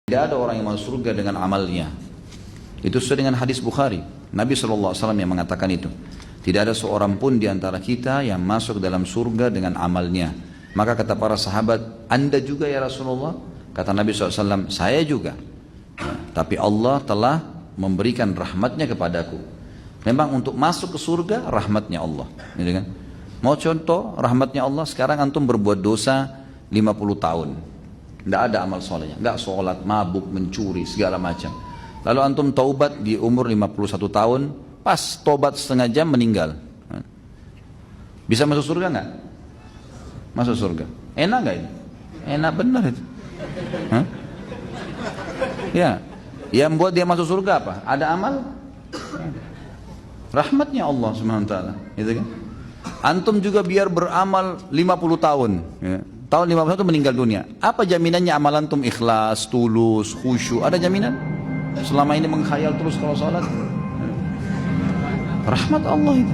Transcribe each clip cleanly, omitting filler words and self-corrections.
Tidak ada orang yang masuk surga dengan amalnya. Itu sesuai dengan hadis Bukhari. Nabi SAW yang mengatakan itu. Tidak ada seorang pun di antara kita yang masuk dalam surga dengan amalnya. Maka kata para sahabat, Anda juga ya Rasulullah? Kata Nabi SAW, saya juga. Tapi Allah telah memberikan rahmatnya kepadaku. Memang untuk masuk ke surga, rahmatnya Allah. Gitu kan? Mau contoh rahmatnya Allah, sekarang antum berbuat dosa 50 tahun. Tidak ada amal solehnya, nggak sholat, mabuk, mencuri, segala macam. Lalu antum taubat di umur 51 tahun, pas taubat setengah jam meninggal. Bisa masuk surga nggak? Masuk surga. Enak nggak ini? Enak benar itu. Hah? Ya, yang buat dia masuk surga apa? Ada amal? Rahmatnya Allah SWT, gitu kan? Antum juga biar beramal 50 tahun. Ya. Tahun 51 meninggal dunia. Apa jaminannya amalan antum ikhlas, tulus, khusyuk? Ada jaminan? Selama ini menghayal terus kalau sholat? Rahmat Allah itu.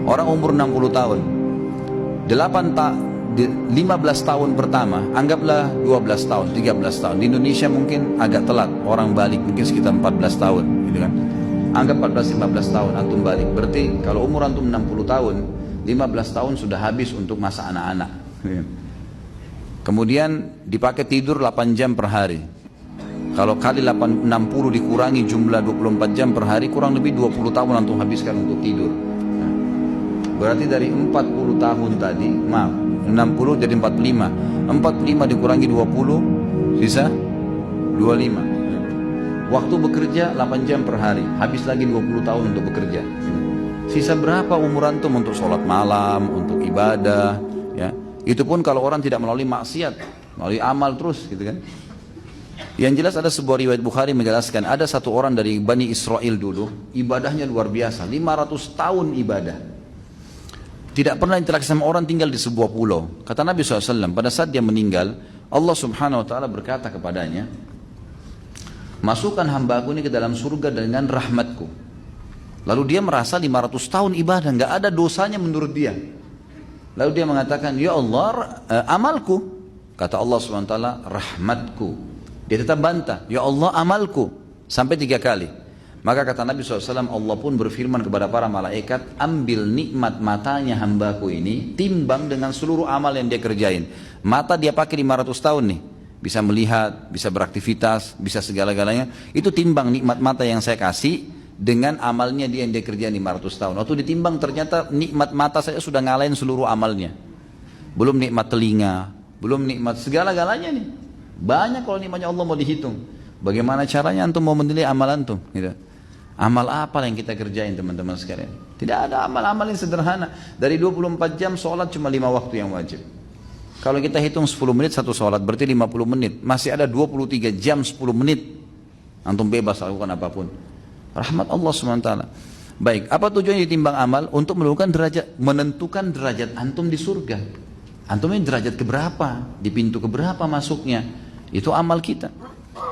Orang umur 60 tahun. 15 tahun pertama, anggaplah 12 tahun, 13 tahun. Di Indonesia mungkin agak telat. Orang balik mungkin sekitar 14 tahun. Gitu kan? Anggap 14-15 tahun antum balik. Berarti kalau umur antum 60 tahun, 15 tahun sudah habis untuk masa anak-anak. Kemudian dipakai tidur 8 jam per hari. Kalau kali 60 dikurangi jumlah 24 jam per hari, kurang lebih 20 tahun antum habiskan untuk tidur. Berarti dari 40 tahun tadi, maaf, 60 jadi 45. 45 dikurangi 20, sisa 25. Waktu bekerja 8 jam per hari, habis lagi 20 tahun untuk bekerja. Sisa berapa umur antum untuk sholat malam, untuk ibadah, ya? Itu pun kalau orang tidak melalui maksiat, melalui amal terus, gitu kan? Yang jelas ada sebuah riwayat Bukhari menjelaskan, ada satu orang dari Bani Israel dulu, ibadahnya luar biasa, 500 tahun ibadah. Tidak pernah interaksi sama orang, tinggal di sebuah pulau. Kata Nabi SAW, pada saat dia meninggal, Allah Subhanahu Wa Taala berkata kepadanya, masukkan hambaku ini ke dalam surga dengan rahmatku. Lalu dia merasa 500 tahun ibadah, nggak ada dosanya menurut dia. Lalu dia mengatakan, ya Allah, amalku. Kata Allah SWT, rahmatku. Dia tetap bantah, ya Allah, amalku. Sampai 3 kali. Maka kata Nabi SAW, Allah pun berfirman kepada para malaikat, ambil nikmat matanya hambaku ini, timbang dengan seluruh amal yang dia kerjain. Mata dia pakai 500 tahun nih. Bisa melihat, bisa beraktivitas, bisa segala-galanya. Itu timbang nikmat mata yang saya kasih dengan amalnya dia yang dia kerjain 500 tahun. Waktu ditimbang ternyata nikmat mata saya sudah ngalahin seluruh amalnya. Belum nikmat telinga, belum nikmat segala-galanya nih. Banyak kalau nikmatnya Allah mau dihitung. Bagaimana caranya antum mau menilai amal antum? Gitu. Amal apa yang kita kerjain teman-teman sekalian? Tidak ada amal-amal yang sederhana. Dari 24 jam sholat cuma 5 waktu yang wajib. Kalau kita hitung 10 menit satu sholat, berarti 50 menit. Masih ada 23 jam 10 menit. Antum bebas lakukan apapun. Rahmat Allah SWT. Baik, apa tujuannya ditimbang amal? Untuk menentukan derajat antum di surga. Antum ini derajat keberapa? Di pintu keberapa masuknya? Itu amal kita.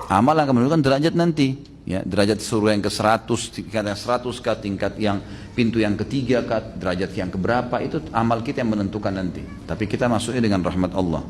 Amal akan menentukan derajat nanti. Ya, derajat surga yang ke-100, tingkat yang 100 kah, tingkat yang pintu yang ketiga kah, derajat yang keberapa, itu amal kita yang menentukan nanti. Tapi kita masuknya dengan rahmat Allah.